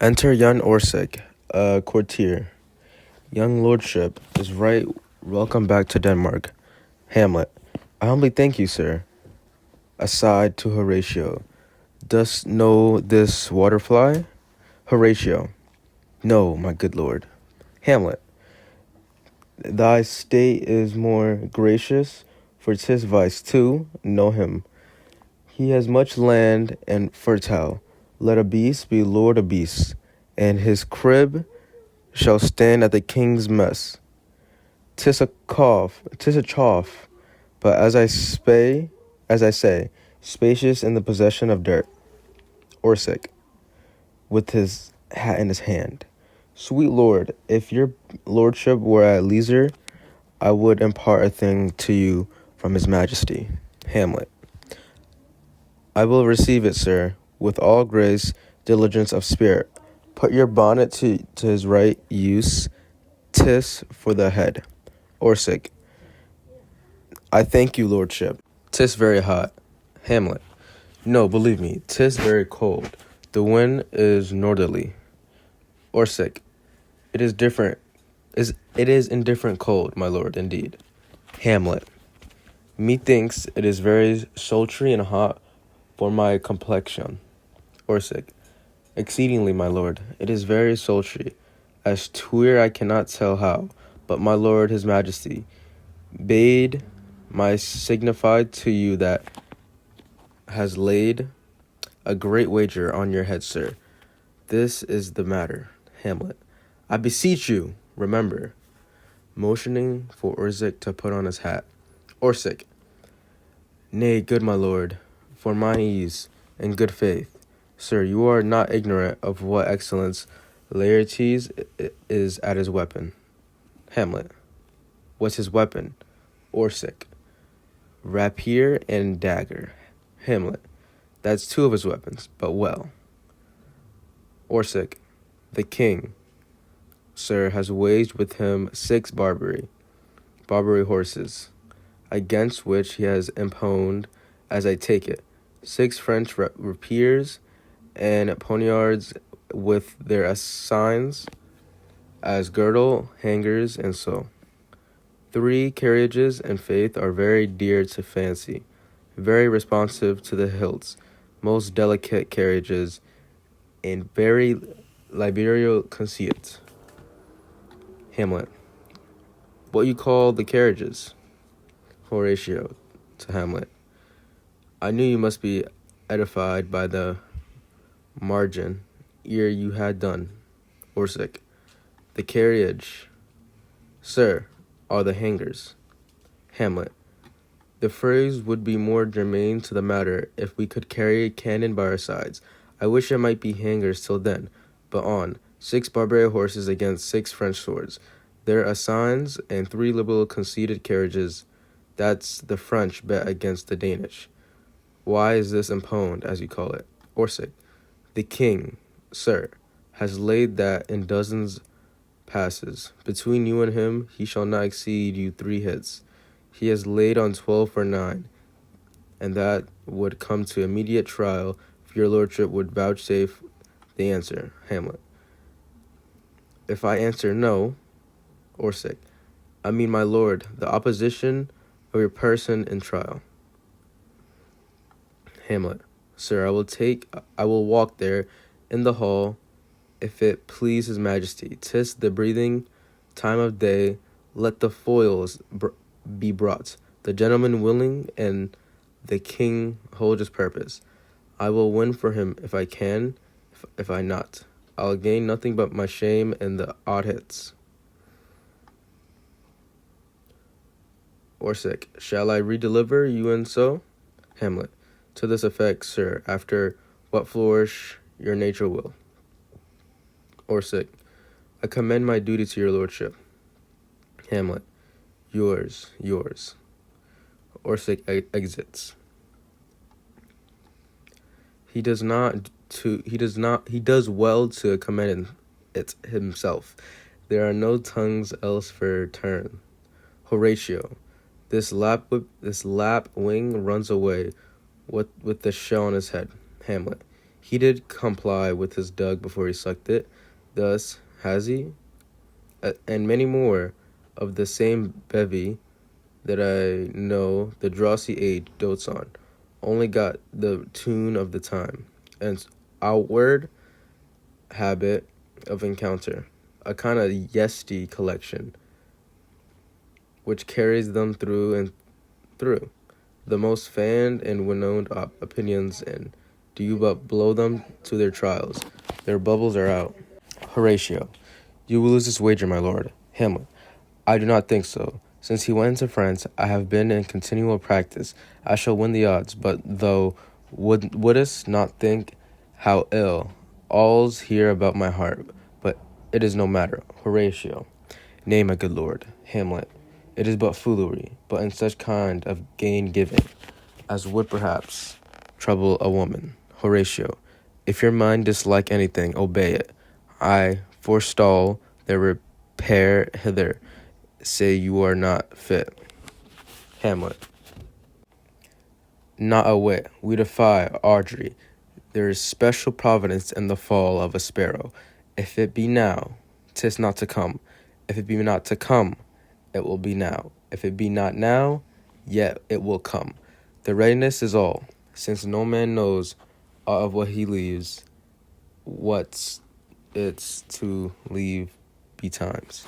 Enter young Orsik, a courtier. Young lordship is right. Welcome back to Denmark. Hamlet. I humbly thank you, sir. Aside to Horatio. Dost know this waterfly? Horatio. No, my good lord. Hamlet. Thy state is more gracious, for 'tis vice too, know him. He has much land and fertile. Let a beast be lord of beasts, and his crib shall stand at the king's mess. 'Tis a chaff, but as I say, spacious in the possession of dirt. Orsic, with his hat in his hand. Sweet lord, if your lordship were at leisure, I would impart a thing to you from his majesty. Hamlet. I will receive it, sir, with all grace, diligence of spirit. Put your bonnet to his right use. 'Tis for the head. Orsic. I thank you, lordship. 'Tis very hot. Hamlet. No, believe me, 'tis very cold. The wind is northerly. Orsic. It is different. It is indifferent cold, my lord, indeed. Hamlet. Methinks it is very sultry and hot for my complexion. Orsic. Exceedingly, my lord. It is very sultry, as twere I cannot tell how, but my lord his majesty bade my signified to you that has laid a great wager on your head, sir. This is the matter. Hamlet. I beseech you, remember. Motioning for Orsic to put on his hat. Orsic. Nay, good my lord, for mine ease and good faith. Sir, you are not ignorant of what excellence Laertes is at his weapon. Hamlet. What's his weapon? Orsic. Rapier and dagger. Hamlet. That's two of his weapons, but well. Orsic. The king, sir, has waged with him 6 Barbary horses, against which he has imponed, as I take it, 6 French rapiers and poniards with their assigns as girdle, hangers, and so. 3 carriages, in faith, are very dear to fancy, very responsive to the hilts, most delicate carriages, and very liberal conceit. Hamlet. What you call the carriages? Horatio to Hamlet. I knew you must be edified by the margin ere you had done. Orsic. The carriage, sir, are the hangers. Hamlet. The phrase would be more germane to the matter if we could carry cannon by our sides. I wish it might be hangers till then, but on. 6 Barbary horses against 6 French swords. Their assigns and 3 liberal conceited carriages. That's the French bet against the Danish. Why is this imponed, as you call it? Orsic. The king, sir, has laid that in dozens passes. Between you and him, he shall not exceed you 3 hits. He has laid on 12 for 9, and that would come to immediate trial if your lordship would vouchsafe the answer. Hamlet. If I answer no, Orsic, I mean, my lord, the opposition of your person in trial. Hamlet. Sir, I will walk there in the hall, if it please his majesty. 'Tis the breathing time of day. Let the foils be brought. The gentleman willing, and the king hold his purpose. I will win for him if I can, if I not. I'll gain nothing but my shame and the odd hits. Orsic. Shall I redeliver you and so? Hamlet. To this effect, sir, after what flourish your nature will. Orsic. I commend my duty to your lordship. Hamlet. Yours. Orsic exits. He does well to commend it himself. There are no tongues else for turn. Horatio. This lapwing runs away with the shell on his head. Hamlet. He did comply with his dug before he sucked it. Thus has he, and many more of the same bevy that I know the drossy age dotes on, only got the tune of the time, and outward habit of encounter, a kind of yesty collection, which carries them through and through. The most fanned and winnowed opinions, and do you but blow them to their trials, their bubbles are out. Horatio, you will lose this wager, my lord. Hamlet, I do not think so. Since he went into France, I have been in continual practice. I shall win the odds, but though wouldst not think how ill all's here about my heart, but it is no matter. Horatio, nay, my good lord. Hamlet, it is but foolery, but in such kind of gain-giving as would perhaps trouble a woman. Horatio, if your mind dislike anything, obey it. I forestall their repair hither. Say you are not fit. Hamlet, not a whit. We defy Audrey. There is special providence in the fall of a sparrow. If it be now, 'tis not to come. If it be not to come, it will be now. If it be not now, yet it will come. The readiness is all, since no man knows aught of what he leaves, what's it's to leave betimes.